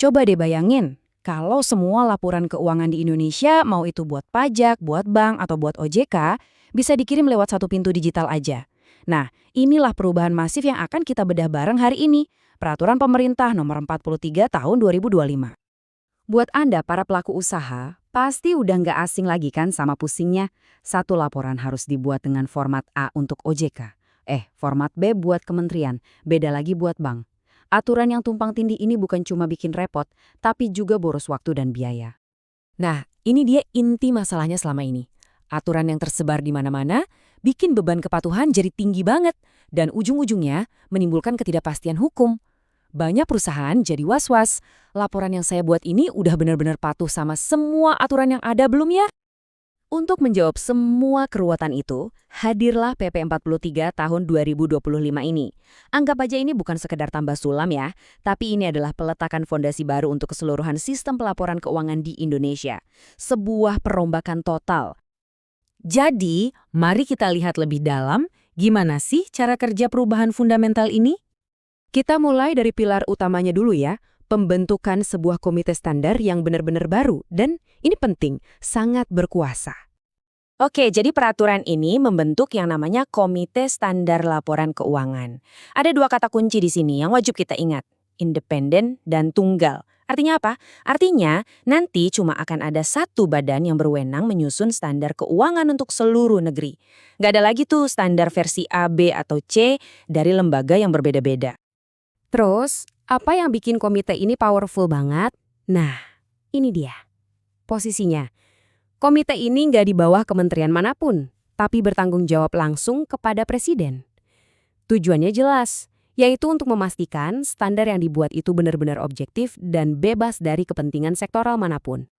Coba deh bayangin, kalau semua laporan keuangan di Indonesia, mau itu buat pajak, buat bank, atau buat OJK, bisa dikirim lewat satu pintu digital aja. Nah, inilah perubahan masif yang akan kita bedah bareng hari ini. Peraturan Pemerintah Nomor 43 Tahun 2025. Buat Anda para pelaku usaha, pasti udah nggak asing lagi kan sama pusingnya. Satu laporan harus dibuat dengan format A untuk OJK. Format B buat kementerian, beda lagi buat bank. Aturan yang tumpang tindih ini bukan cuma bikin repot, tapi juga boros waktu dan biaya. Nah, ini dia inti masalahnya selama ini. Aturan yang tersebar di mana-mana bikin beban kepatuhan jadi tinggi banget dan ujung-ujungnya menimbulkan ketidakpastian hukum. Banyak perusahaan jadi was-was. Laporan yang saya buat ini udah benar-benar patuh sama semua aturan yang ada belum ya? Untuk menjawab semua keruwetan itu, hadirlah PP 43 tahun 2025 ini. Anggap aja ini bukan sekedar tambah sulam ya, tapi ini adalah peletakan fondasi baru untuk keseluruhan sistem pelaporan keuangan di Indonesia. Sebuah perombakan total. Jadi, mari kita lihat lebih dalam gimana sih cara kerja perubahan fundamental ini? Kita mulai dari pilar utamanya dulu ya, pembentukan sebuah komite standar yang benar-benar baru dan ini penting, sangat berkuasa. Oke, jadi peraturan ini membentuk yang namanya Komite Standar Laporan Keuangan. Ada dua kata kunci di sini yang wajib kita ingat, independen dan tunggal. Artinya apa? Artinya nanti cuma akan ada satu badan yang berwenang menyusun standar keuangan untuk seluruh negeri. Nggak ada lagi tuh standar versi A, B, atau C dari lembaga yang berbeda-beda. Terus, apa yang bikin komite ini powerful banget? Nah, ini dia. Posisinya, komite ini nggak di bawah kementerian manapun, tapi bertanggung jawab langsung kepada presiden. Tujuannya jelas, yaitu untuk memastikan standar yang dibuat itu benar-benar objektif dan bebas dari kepentingan sektoral manapun.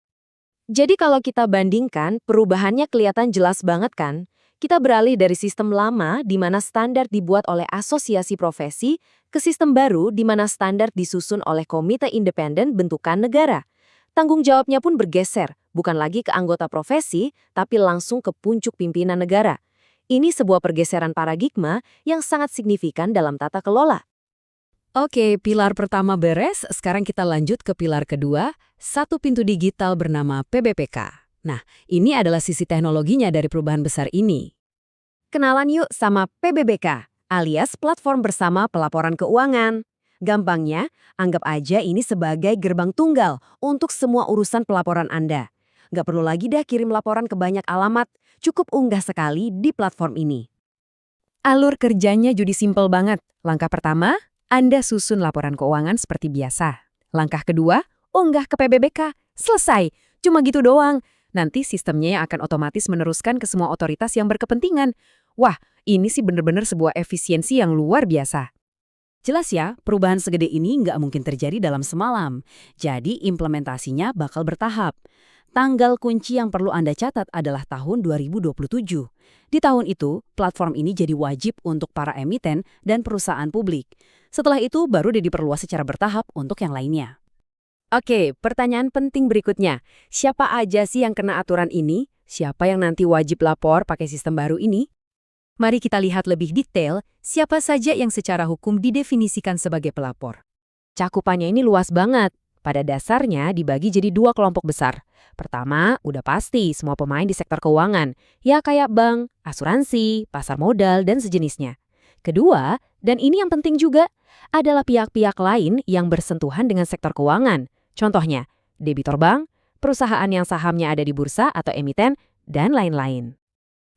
Jadi kalau kita bandingkan, perubahannya kelihatan jelas banget kan? Kita beralih dari sistem lama di mana standar dibuat oleh asosiasi profesi ke sistem baru di mana standar disusun oleh komite independen bentukan negara. Tanggung jawabnya pun bergeser, bukan lagi ke anggota profesi, tapi langsung ke puncuk pimpinan negara. Ini sebuah pergeseran paradigma yang sangat signifikan dalam tata kelola. Oke, pilar pertama beres, sekarang kita lanjut ke pilar kedua, satu pintu digital bernama PBPK. Nah, ini adalah sisi teknologinya dari perubahan besar ini. Kenalan yuk sama PBBK, alias Platform Bersama Pelaporan Keuangan. Gampangnya, anggap aja ini sebagai gerbang tunggal untuk semua urusan pelaporan Anda. Nggak perlu lagi dah kirim laporan ke banyak alamat, cukup unggah sekali di platform ini. Alur kerjanya jadi simpel banget. Langkah pertama, Anda susun laporan keuangan seperti biasa. Langkah kedua, unggah ke PBBK. Selesai, cuma gitu doang. Nanti sistemnya yang akan otomatis meneruskan ke semua otoritas yang berkepentingan. Wah, ini sih bener-bener sebuah efisiensi yang luar biasa. Jelas ya, perubahan segede ini nggak mungkin terjadi dalam semalam. Jadi implementasinya bakal bertahap. Tanggal kunci yang perlu Anda catat adalah tahun 2027. Di tahun itu, platform ini jadi wajib untuk para emiten dan perusahaan publik. Setelah itu baru diperluas secara bertahap untuk yang lainnya. Oke, pertanyaan penting berikutnya. Siapa aja sih yang kena aturan ini? Siapa yang nanti wajib lapor pakai sistem baru ini? Mari kita lihat lebih detail siapa saja yang secara hukum didefinisikan sebagai pelapor. Cakupannya ini luas banget. Pada dasarnya dibagi jadi dua kelompok besar. Pertama, udah pasti semua pemain di sektor keuangan. Ya kayak bank, asuransi, pasar modal, dan sejenisnya. Kedua, dan ini yang penting juga, adalah pihak-pihak lain yang bersentuhan dengan sektor keuangan. Contohnya, debitur bank, perusahaan yang sahamnya ada di bursa atau emiten, dan lain-lain.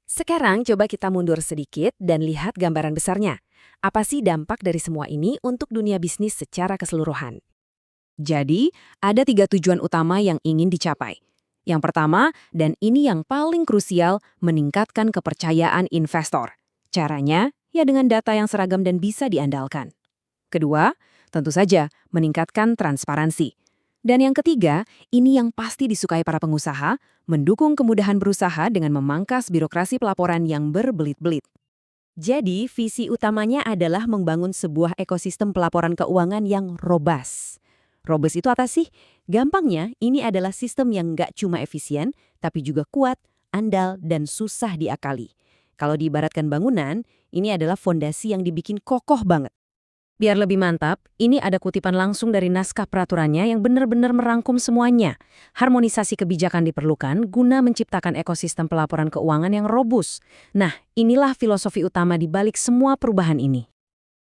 Sekarang coba kita mundur sedikit dan lihat gambaran besarnya. Apa sih dampak dari semua ini untuk dunia bisnis secara keseluruhan? Jadi, ada 3 tujuan utama yang ingin dicapai. Yang pertama, dan ini yang paling krusial, meningkatkan kepercayaan investor. Caranya, ya dengan data yang seragam dan bisa diandalkan. Kedua, tentu saja meningkatkan transparansi. Dan yang ketiga, ini yang pasti disukai para pengusaha, mendukung kemudahan berusaha dengan memangkas birokrasi pelaporan yang berbelit-belit. Jadi, visi utamanya adalah membangun sebuah ekosistem pelaporan keuangan yang robust. Robust itu apa sih? Gampangnya, ini adalah sistem yang nggak cuma efisien, tapi juga kuat, andal, dan susah diakali. Kalau diibaratkan bangunan, ini adalah fondasi yang dibikin kokoh banget. Biar lebih mantap, ini ada kutipan langsung dari naskah peraturannya yang benar-benar merangkum semuanya. Harmonisasi kebijakan diperlukan guna menciptakan ekosistem pelaporan keuangan yang robust. Nah, inilah filosofi utama di balik semua perubahan ini.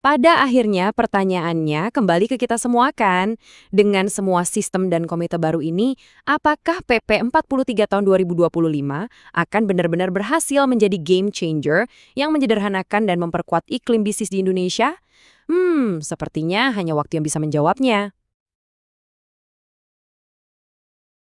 Pada akhirnya pertanyaannya kembali ke kita semua kan. Dengan semua sistem dan komite baru ini, apakah PP 43 tahun 2025 akan benar-benar berhasil menjadi game changer yang menyederhanakan dan memperkuat iklim bisnis di Indonesia? Sepertinya hanya waktu yang bisa menjawabnya.